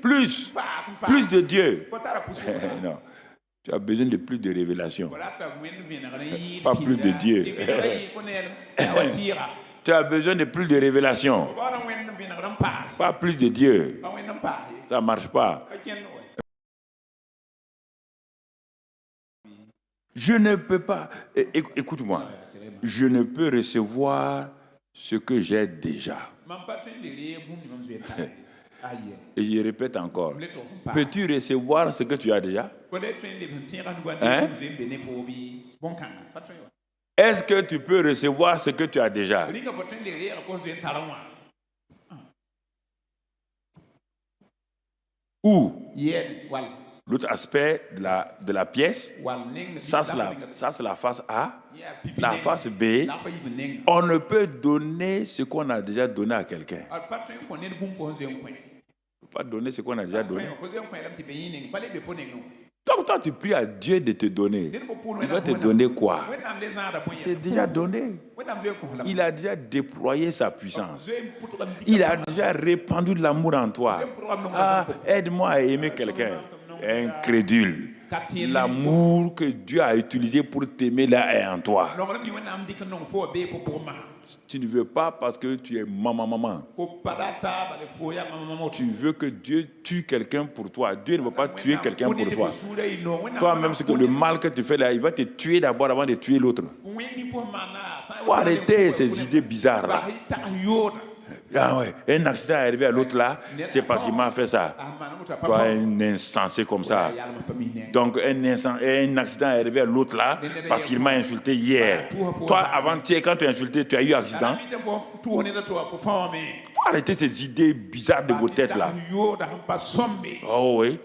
plus de Dieu. Non, tu as besoin de plus de révélation. Pas plus de Dieu. Tu as besoin de plus de révélation. Pas plus de Dieu. Ça ne marche pas. Je ne peux pas. Écoute-moi. Je ne peux recevoir ce que j'ai déjà. Et je répète encore. Peux-tu recevoir ce que tu as déjà? Hein? Est-ce que tu peux recevoir ce que tu as déjà? Ou l'autre aspect de la pièce, ça c'est la face A. La face B, on ne peut donner ce qu'on a déjà donné à quelqu'un. On ne peut pas donner ce qu'on a déjà donné. Donc toi tu pries à Dieu de te donner. Il va te donner quoi? C'est déjà donné. Il a déjà déployé sa puissance. Il a déjà répandu de l'amour en toi. Ah, aide-moi à aimer quelqu'un. Incrédule. L'amour que Dieu a utilisé pour t'aimer là est en toi. Tu ne veux pas parce que tu es maman. Tu veux que Dieu tue quelqu'un pour toi. Dieu ne veut pas tuer quelqu'un pour toi. Toi-même, c'est que le mal que tu fais là, il va te tuer d'abord avant de tuer l'autre. Il faut arrêter ces idées bizarres là. Ah ouais, un accident est arrivé à l'autre là, c'est parce qu'il m'a fait ça. Toi, un insensé comme ça. Donc, un accident est arrivé à l'autre là, parce qu'il m'a insulté hier. Toi, avant-hier, quand tu as insulté, tu as eu accident. Faut arrêter ces idées bizarres de vos têtes là. Oh oui,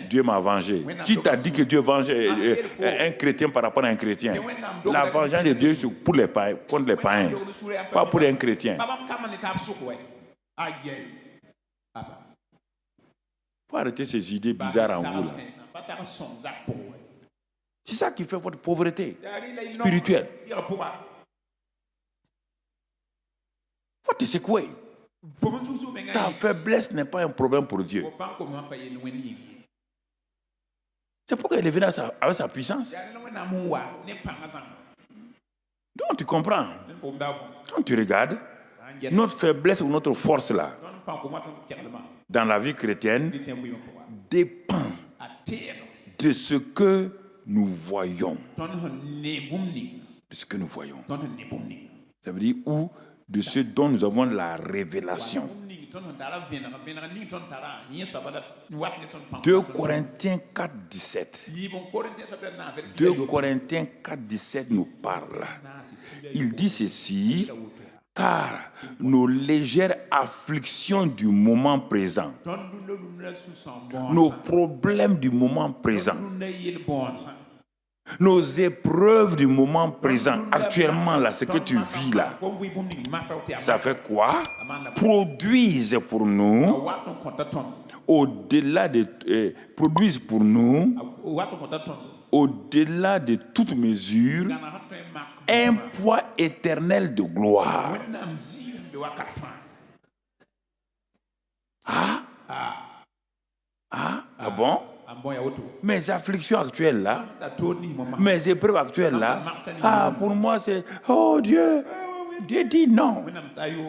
Dieu m'a vengé. Qui t'a dit que Dieu venge un chrétien par rapport à un chrétien? La vengeance de Dieu, c'est pour les païens, contre les païens, pas pour un chrétien. Faut arrêter ces idées bizarres en vous là. C'est ça qui fait votre pauvreté spirituelle. Faut te secouer. Ta faiblesse n'est pas un problème pour Dieu. C'est pourquoi il est venu avec sa puissance. Donc tu comprends. Quand tu regardes, notre faiblesse ou notre force là, dans la vie chrétienne, dépend de ce que nous voyons. De ce que nous voyons. Ça veut dire ou de ce dont nous avons la révélation. 2 Corinthiens 4, 17. 2 Corinthiens 4, 17 nous parle. Il dit ceci, car nos légères afflictions du moment présent, nos problèmes du moment présent, nos épreuves du moment présent, actuellement là, ce que tu vis là, ça fait quoi? Produisent pour nous, au-delà de au-delà de toute mesure, un poids éternel de gloire. Ah bon? Mes afflictions actuelles là, mes épreuves actuelles là, pour moi c'est, oh Dieu. Dieu dit non.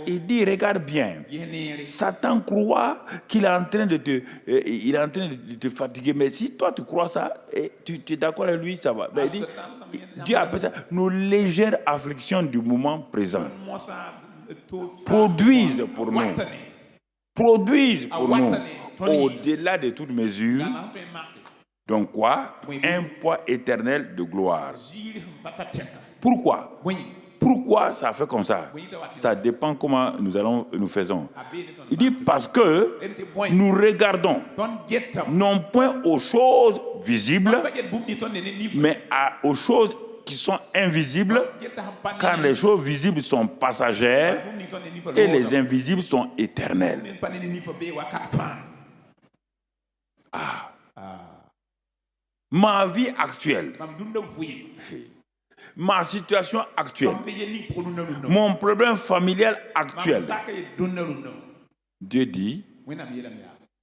Il dit regarde bien. Satan croit qu'il est en train de te fatiguer. Mais si toi tu crois ça, et tu es d'accord avec lui, ça va. Mais il dit, Dieu appelle ça nos légères afflictions du moment présent. Produisent pour nous. Produisent pour nous. Au-delà de toute mesure. Donc quoi? Un poids éternel de gloire. Pourquoi? Pourquoi ça fait comme ça? Ça dépend comment nous faisons. Il dit parce que nous regardons non point aux choses visibles, mais aux choses qui sont invisibles, car les choses visibles sont passagères et les invisibles sont éternelles. Ma vie actuelle, ma situation actuelle, mon problème familial actuel, Dieu dit,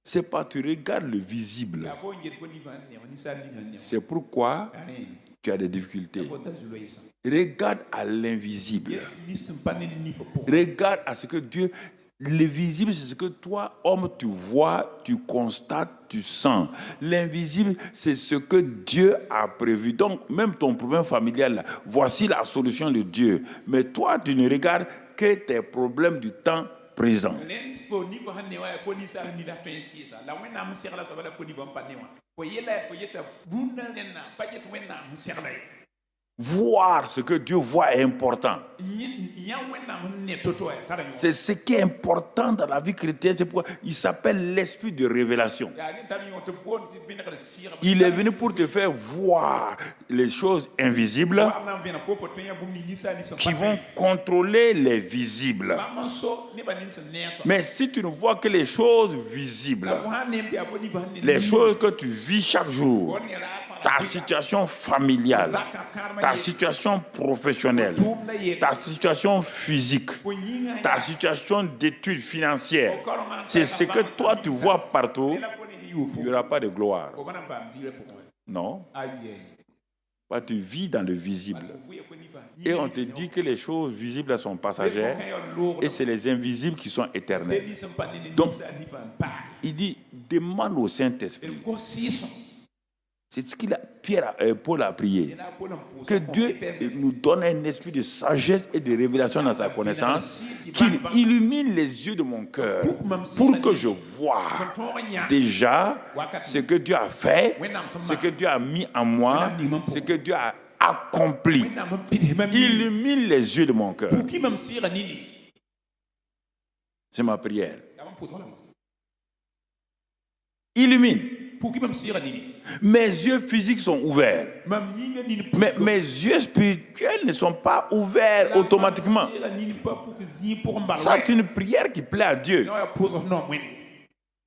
C'est pas tu regardes le visible. C'est pourquoi tu as des difficultés. Regarde à l'invisible. Regarde à ce que Dieu... Le visible, c'est ce que toi, homme, tu vois, tu constates, tu sens. L'invisible, c'est ce que Dieu a prévu. Donc, même ton problème familial, là, voici la solution de Dieu. Mais toi, tu ne regardes que tes problèmes du temps présent. Voir ce que Dieu voit est important. C'est ce qui est important dans la vie chrétienne. C'est pourquoi il s'appelle l'esprit de révélation. Il est venu pour te faire voir les choses invisibles qui vont contrôler les visibles. Mais si tu ne vois que les choses visibles, les choses que tu vis chaque jour, ta situation familiale, ta situation professionnelle, ta situation physique, ta situation d'études financières, c'est ce que toi tu vois partout, il n'y aura pas de gloire. Non. Bah, tu vis dans le visible. Et on te dit que les choses visibles sont passagères et c'est les invisibles qui sont éternels. Donc, il dit, demande au Saint-Esprit. C'est ce qu'il a, Paul a prié. Que Dieu nous donne un esprit de sagesse et de révélation dans sa connaissance, qu'il illumine les yeux de mon cœur pour que je voie déjà ce que Dieu a fait, ce que Dieu a mis en moi, ce que Dieu a accompli. Illumine les yeux de mon cœur. C'est ma prière. Illumine. Mes yeux physiques sont ouverts. Mais mes yeux spirituels ne sont pas ouverts automatiquement. Ça, c'est une prière qui plaît à Dieu.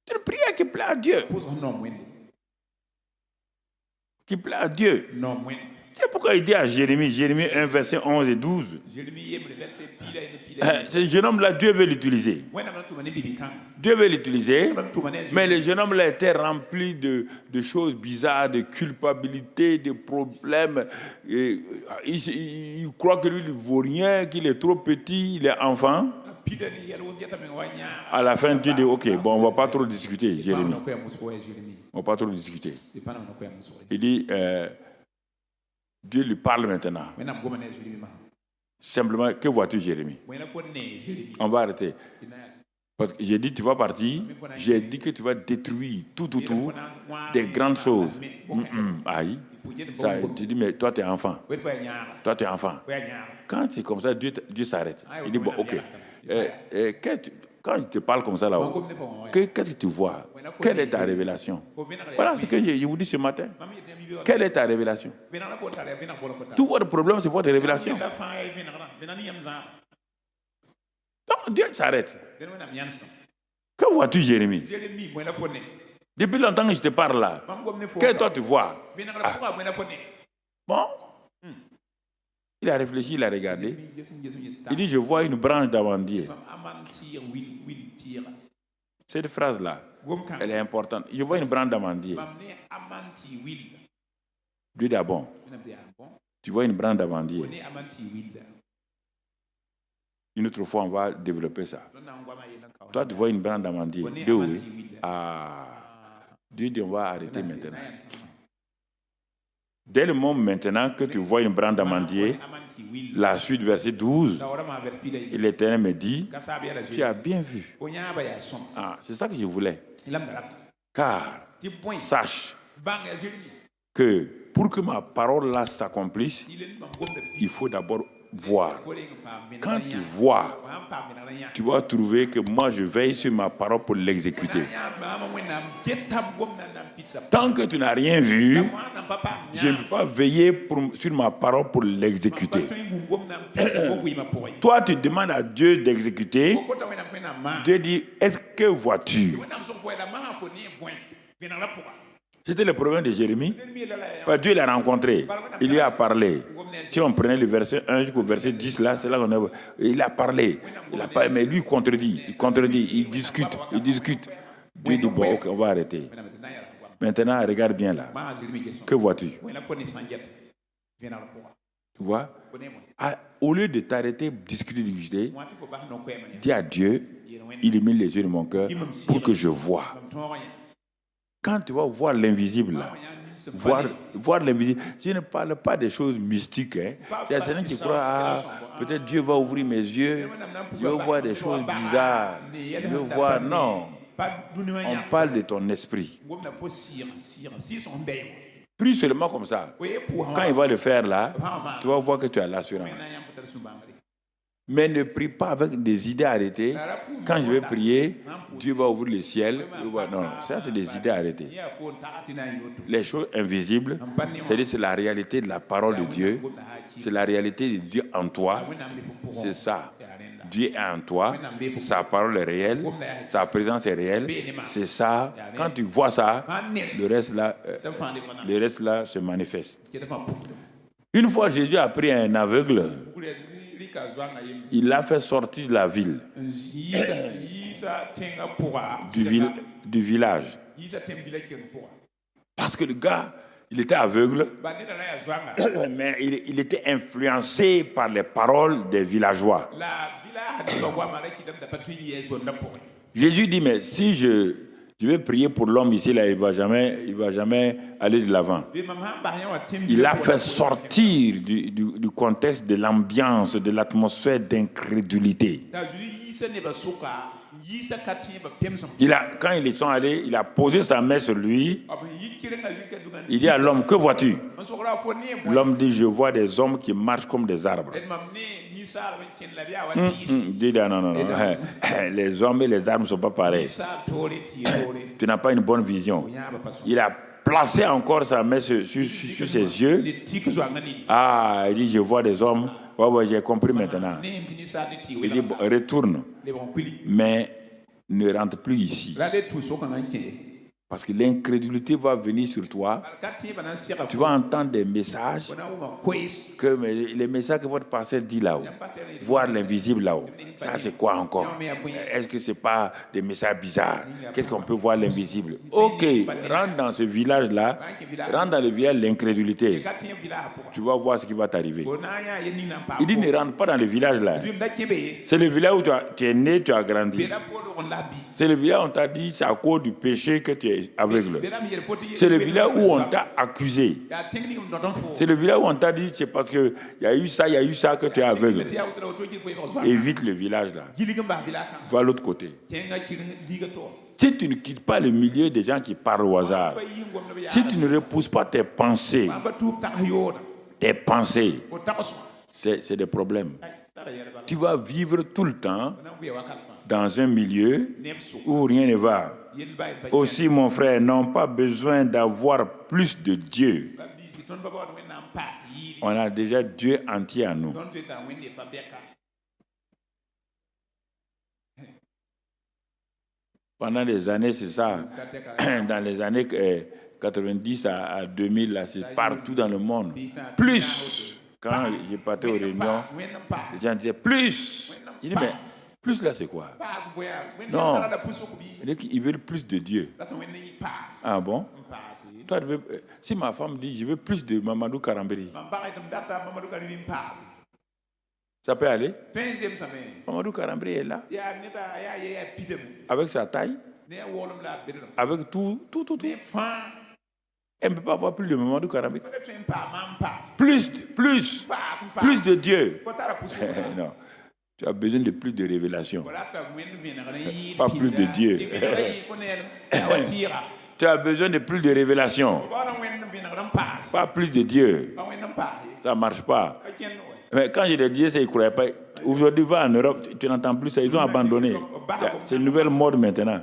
C'est une prière qui plaît à Dieu. Qui plaît à Dieu. C'est pourquoi il dit à Jérémie 1, verset 11 et 12. Ce jeune homme-là, Dieu veut l'utiliser. Dieu veut l'utiliser, mais le jeune homme-là était rempli de choses bizarres, de culpabilité, de problèmes. Et il croit que lui, il ne vaut rien, qu'il est trop petit, il est enfant. À la fin, Dieu dit, ok, bon, on ne va pas trop discuter, Jérémie. On ne va pas trop discuter. Il dit... Dieu lui parle maintenant. Simplement, que vois-tu, Jérémie? On va arrêter. Parce que j'ai dit, tu vas partir. J'ai dit que tu vas détruire tout, des grandes choses. Aïe. Ça, tu dis, mais toi, tu es enfant. Toi, tu es enfant. Quand c'est comme ça, Dieu s'arrête. Il dit, bon, ok. Quand il te parle comme ça là-haut, qu'est-ce que tu vois? Quelle est ta révélation? Voilà ce que je vous dis ce matin. Quelle est ta révélation? Tout votre problème, c'est votre révélation. Donc Dieu s'arrête. Que vois-tu, Jérémie? Depuis longtemps que je te parle là, que toi tu vois? Bon. Il a réfléchi, il a regardé. Il dit, je vois une branche d'amandier. Cette phrase-là, elle est importante. Je vois une branche d'amandier. Dieu dit, ah bon, tu vois une branche d'amandier. Une autre fois, on va développer ça. Toi, tu vois une branche d'amandier. Dieu, oui. Dieu dit, on va arrêter maintenant. Dès le moment maintenant que tu vois une branche d'amandier, la suite, verset 12, et l'Éternel me dit, tu as bien vu. C'est ça que je voulais. Car, sache que pour que ma parole là s'accomplisse, il faut d'abord voir. Quand tu vois, tu vas trouver que moi je veille sur ma parole pour l'exécuter. Tant que tu n'as rien vu, je ne peux pas veiller sur ma parole pour l'exécuter. Toi, tu demandes à Dieu d'exécuter. Dieu dit, est-ce que vois-tu? C'était le problème de Jérémie. Dieu l'a rencontré. Il lui a parlé. Si on prenait le verset 1 jusqu'au verset 10, là, c'est là qu'on a... Il a parlé. Mais lui, il contredit. Il discute. Dieu dit, bon, ok, on va arrêter. Maintenant, regarde bien là. Que vois-tu? Tu vois? Au lieu de t'arrêter, discuter, dis à Dieu, illumine les yeux de mon cœur pour que je voie. Quand tu vas voir l'invisible là, voir l'invisible, je ne parle pas des choses mystiques. Il y a certains qui croient, peut-être Dieu va ouvrir mes yeux, je vais voir des choses bizarres, je vais voir, non. On parle de ton esprit. Plus seulement comme ça. Quand il va le faire là, tu vas voir que tu as l'assurance. Mais ne prie pas avec des idées arrêtées. Quand je vais prier, Dieu va ouvrir le ciel. Non, ça c'est des idées arrêtées. Les choses invisibles, c'est-à-dire c'est la réalité de la parole de Dieu. C'est la réalité de Dieu en toi. C'est ça. Dieu est en toi. Sa parole est réelle. Sa présence est réelle. C'est ça. Quand tu vois ça, le reste là se manifeste. Une fois, Jésus a pris un aveugle. Il l'a fait sortir de la ville, du village. Parce que le gars, il était aveugle, mais il était influencé par les paroles des villageois. Jésus dit, mais si je vais prier pour l'homme ici, là, il va jamais aller de l'avant. Il a fait sortir du contexte de l'ambiance, de l'atmosphère d'incrédulité. Quand ils sont allés, il a posé sa main sur lui. Il dit à l'homme, que vois-tu? L'homme dit, je vois des hommes qui marchent comme des arbres. Il dit, non. Les hommes et les arbres ne sont pas pareils. Tu n'as pas une bonne vision. Il a placé encore sa main sur ses yeux. Il dit, je vois des hommes. Ouais, j'ai compris maintenant. Il dit, retourne. Mais ne rentre plus ici. Parce que l'incrédulité va venir sur toi. Tu vas entendre des messages que les messages que votre pasteur dit là-haut, voir l'invisible là-haut. Ça, c'est quoi encore? Est-ce que ce n'est pas des messages bizarres? Qu'est-ce qu'on peut voir l'invisible? Ok, rentre dans ce village-là, rentre dans le village de l'incrédulité. Tu vas voir ce qui va t'arriver. Il dit, ne rentre pas dans le village-là. C'est le village où tu es né, tu as grandi. C'est le village où on t'a dit, c'est à cause du péché que tu es aveugle. C'est le village où on t'a accusé. C'est le village où on t'a dit, c'est parce qu'il y a eu ça que tu es aveugle. Évite le village là. Va à l'autre côté. Si tu ne quittes pas le milieu des gens qui parlent au hasard, si tu ne repousses pas tes pensées, c'est des problèmes. Tu vas vivre tout le temps dans un milieu où rien ne va. Aussi, mon frère, n'ont pas besoin d'avoir plus de Dieu. On a déjà Dieu entier à nous. Pendant des années, c'est ça. Dans les années 90 à 2000, là, c'est partout dans le monde. Plus, quand j'ai parti aux réunions, les gens disaient plus. Il dit, mais plus là, c'est quoi? Non. Ils veulent plus de Dieu. Ah bon? Toi, si ma femme dit, je veux plus de Mamadou Karamberi, ça peut aller? Mamadou Karamberi est là. Avec sa taille. Avec tout. Elle ne peut pas avoir plus de Mamadou Karamberi. Plus de Dieu. Non. Tu as besoin de plus de révélation. Pas plus de Dieu. Tu as besoin de plus de révélation. Pas plus de Dieu. Ça ne marche pas. Mais quand je les disais, ils ne croyaient pas. Aujourd'hui, va en Europe, tu n'entends plus ça. Ils ont abandonné. C'est une nouvelle mode maintenant.